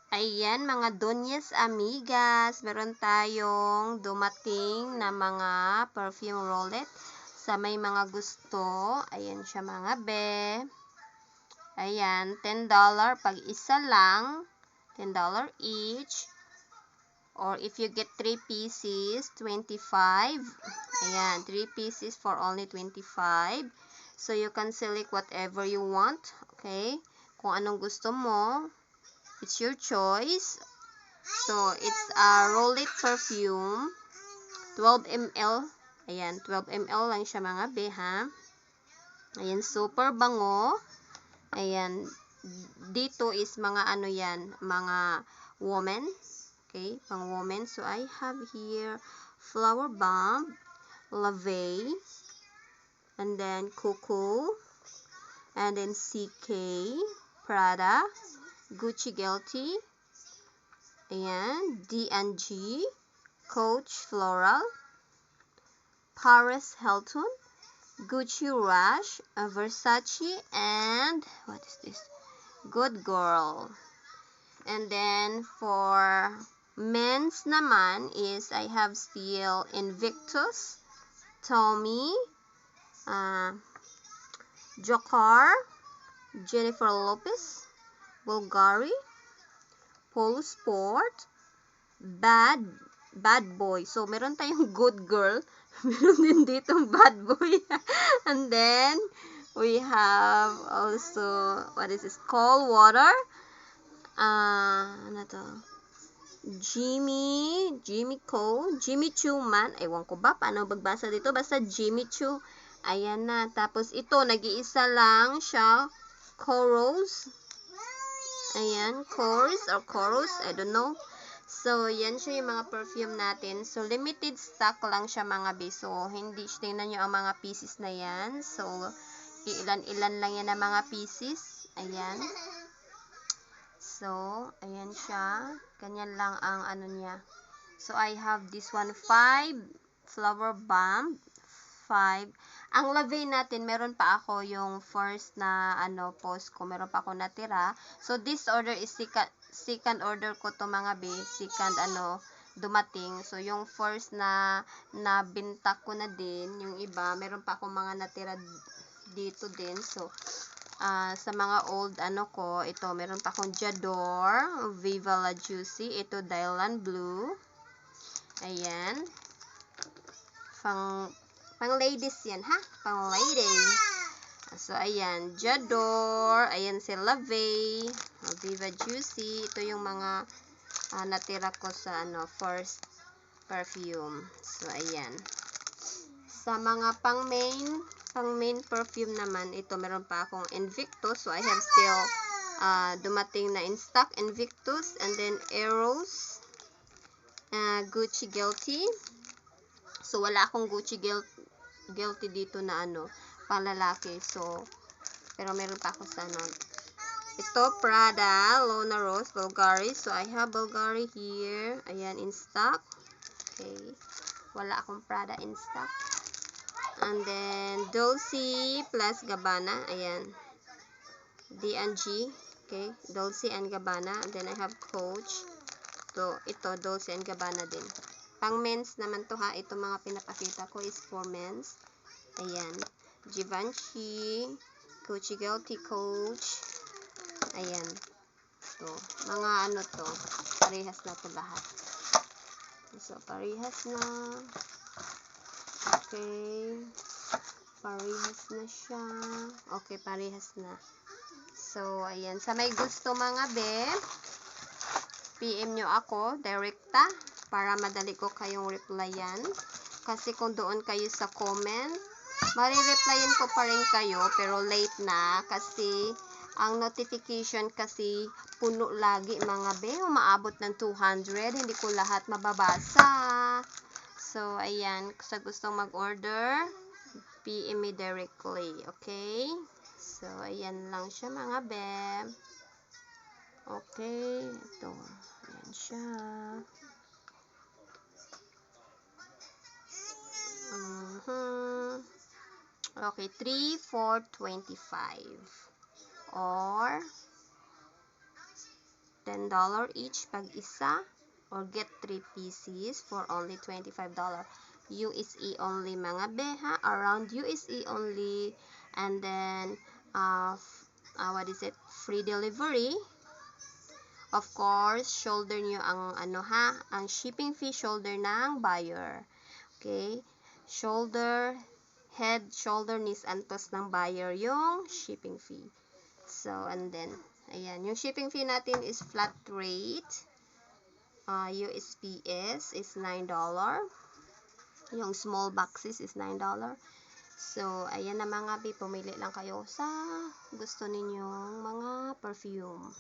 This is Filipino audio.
Ayan, mga Donyas Amigas, meron tayong dumating na mga perfume roulette sa may mga gusto. Ayan siya mga be. Ayan, $10 pag isa lang, $10 each. Or if you get 3 pieces, 25. Ayan, 3 pieces for only 25. So you can select whatever you want, okay? Kung anong gusto mo. It's your choice. So, it's a roulette perfume. 12 ml. Ayan, 12 ml lang siya mga be, ha? Ayan, super bango. Ayan, dito is mga ano yan, mga women. Okay, pang women. So, I have here Flower Bomb, Lave, and then Coco, and then CK, Prada, Gucci Guilty, ayan, D&G, Coach Floral, Paris Hilton, Gucci Rush, Versace, and what is this? Good Girl. And then for men's naman is I have still Invictus, Tommy, Jokar, Jennifer Lopez, Bulgari, Polo Sport, Bad Boy. So, meron tayong Good Girl. Meron din ditong Bad Boy. And then, we have also, what is this? Cold Water. Ano to? Jimmy Choo man. Ewan ko ba, paano magbasa dito? Basta Jimmy Choo. Ayan na. Tapos, ito, nag-iisa lang siya. Chorus. Ayan, chorus, I don't know. So, yan siya yung mga perfume natin. So, limited stock lang siya mga be. So, hindi, tingnan nyo ang mga pieces na yan. So, ilan-ilan lang yan na mga pieces. Ayan. So, ayan siya. Ganyan lang ang ano niya. So, I have this one, 5 Flower Bomb. 5. Ang lave natin, meron pa ako yung first na post ko. Meron pa ako natira. So, this order is second order ko to mga be. Second dumating. So, yung first na nabinta ko na din. Yung iba, meron pa ako mga natira dito din. So, sa mga old ko, ito, meron pa akong J'adore, Viva La Juicy. Ito, Dylan Blue. Ayan. Pang ladies yan, ha? Pang ladies. So, ayan. J'adore. Ayan si Lave. Viva Juicy. Ito yung mga natira ko sa first perfume. So, ayan. Sa mga pang main perfume naman, ito meron pa akong Invictus. So, I have still dumating na in stock Invictus. And then, Eros. Gucci Guilty. So, wala akong Gucci Guilty dito na panglalaki. So, pero meron pa ako sa ito, Prada, Lona Rose, Bulgari. So, I have Bulgari here. Ayan, in stock. Okay. Wala akong Prada in stock. And then, Dolce plus Gabbana. Ayan. D&G. Okay. Dolce and Gabbana. And then, I have Coach. So, ito, Dolce and Gabbana din. Pang men's naman to ha. Ito mga pinapakita ko is for men's. Ayan. Givenchy. Gucci Guilty Coach. Ayan. So, mga to. Parehas na to lahat. So, parehas na. Okay. Parehas na siya. Okay, parehas na. So, ayan. Sa may gusto mga be, PM nyo ako, direkta, para madali ko kayong replyan. Kasi kung doon kayo sa comment, marireplyan ko pa rin kayo, pero late na. Kasi, ang notification kasi puno lagi mga be. Umaabot ng 200. Hindi ko lahat mababasa. So, ayan. Sa gustong mag-order, PM me directly. Okay? So, ayan lang siya mga be. Okay. Ito. Ayan siya. Okay. 3 for 25. Or $10 each pag isa, or get 3 pieces for only $25. USA only mga beha, around USA only, and then what is it, free delivery. Of course, shoulder nyo ang ang shipping fee, shoulder ng buyer. Okay? Shoulder, head, shoulder, knees, and toes ng buyer yung shipping fee. So, and then, ayan, yung shipping fee natin is flat rate. USPS is $9. Yung small boxes is $9. So, ayan na mga bi, pumili lang kayo sa gusto ninyong mga perfume.